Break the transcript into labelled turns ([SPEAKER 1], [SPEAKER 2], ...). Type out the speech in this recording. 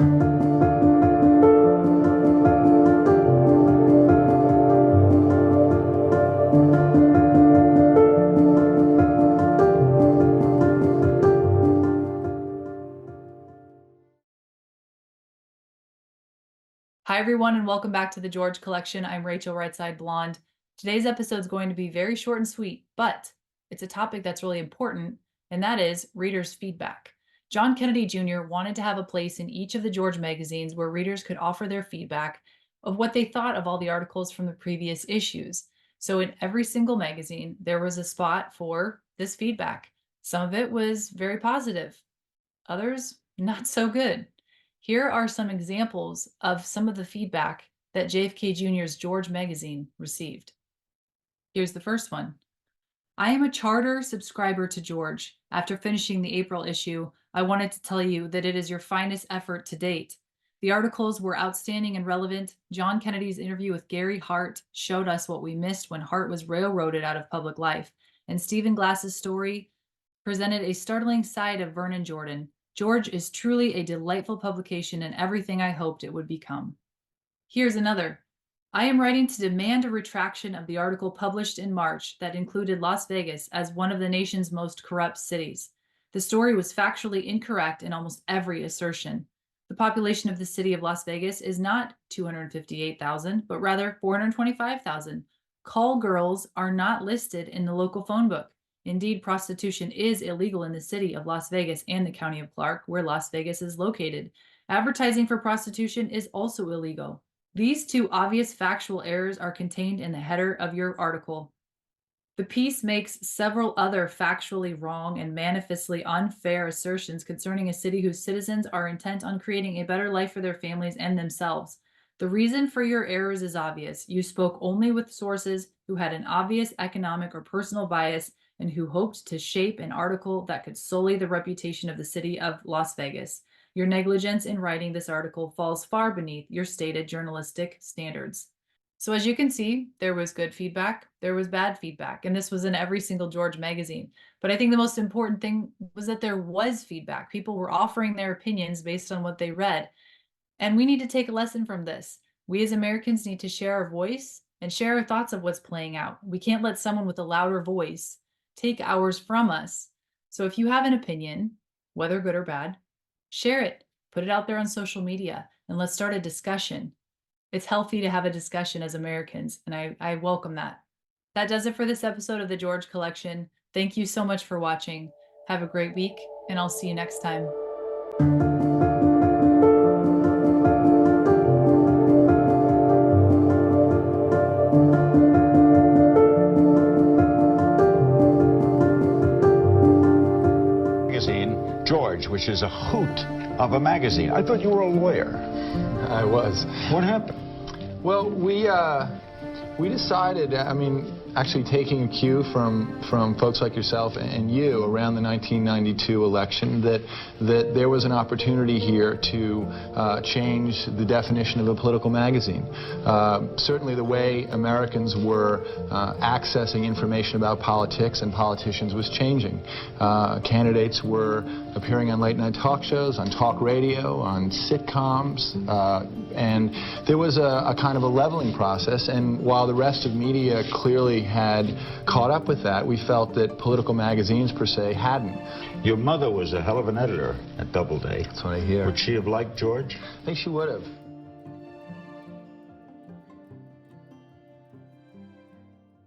[SPEAKER 1] Hi everyone, and welcome back to the George Collection. I'm Rachel Rightside Blonde. Today's episode is going to be very short and sweet, but it's a topic that's really important, and that is readers' feedback. John Kennedy Jr. wanted to have a place in each of the George magazines where readers could offer their feedback of what they thought of all the articles from the previous issues. So in every single magazine, there was a spot for this feedback. Some of it was very positive, others not so good. Here are some examples of some of the feedback that JFK Jr.'s George magazine received. Here's the first one. I am a charter subscriber to George. After finishing the April issue, I wanted to tell you that it is your finest effort to date. The articles were outstanding and relevant. John Kennedy's interview with Gary Hart showed us what we missed when Hart was railroaded out of public life, and Stephen Glass's story presented a startling side of Vernon Jordan. George is truly a delightful publication and everything I hoped it would become. Here's another. I am writing to demand a retraction of the article published in March that included Las Vegas as one of the nation's most corrupt cities. The story was factually incorrect in almost every assertion. The population of the city of Las Vegas is not 258,000, but rather 425,000. Call girls are not listed in the local phone book. Indeed, prostitution is illegal in the city of Las Vegas and the county of Clark, where Las Vegas is located. Advertising for prostitution is also illegal. These two obvious factual errors are contained in the header of your article. The piece makes several other factually wrong and manifestly unfair assertions concerning a city whose citizens are intent on creating a better life for their families and themselves. The reason for your errors is obvious. You spoke only with sources who had an obvious economic or personal bias and who hoped to shape an article that could sully the reputation of the city of Las Vegas. Your negligence in writing this article falls far beneath your stated journalistic standards. So as you can see, there was good feedback, there was bad feedback, and this was in every single George magazine. But I think the most important thing was that there was feedback. People were offering their opinions based on what they read. And we need to take a lesson from this. We as Americans need to share our voice and share our thoughts of what's playing out. We can't let someone with a louder voice take ours from us. So if you have an opinion, whether good or bad, share it, put it out there on social media, and let's start a discussion. It's healthy to have a discussion as Americans, and I welcome that. That does it for this episode of the George Collection. Thank you so much for watching. Have a great week, and I'll see you next time.
[SPEAKER 2] George, which is a hoot of a magazine. I thought you were a lawyer.
[SPEAKER 3] I was.
[SPEAKER 2] What happened?
[SPEAKER 3] Well, we decided, actually taking a cue from folks like yourself and you around the 1992 election, that there was an opportunity here to change the definition of a political magazine. Certainly the way Americans were accessing information about politics and politicians was changing. Candidates were appearing on late-night talk shows, on talk radio, on sitcoms, and there was a kind of a leveling process. And while the rest of media clearly had caught up with that, we felt that political magazines per se hadn't.
[SPEAKER 2] Your mother was a hell of an editor at Doubleday.
[SPEAKER 3] That's what I hear.
[SPEAKER 2] Would she have liked George?
[SPEAKER 3] I think she would have.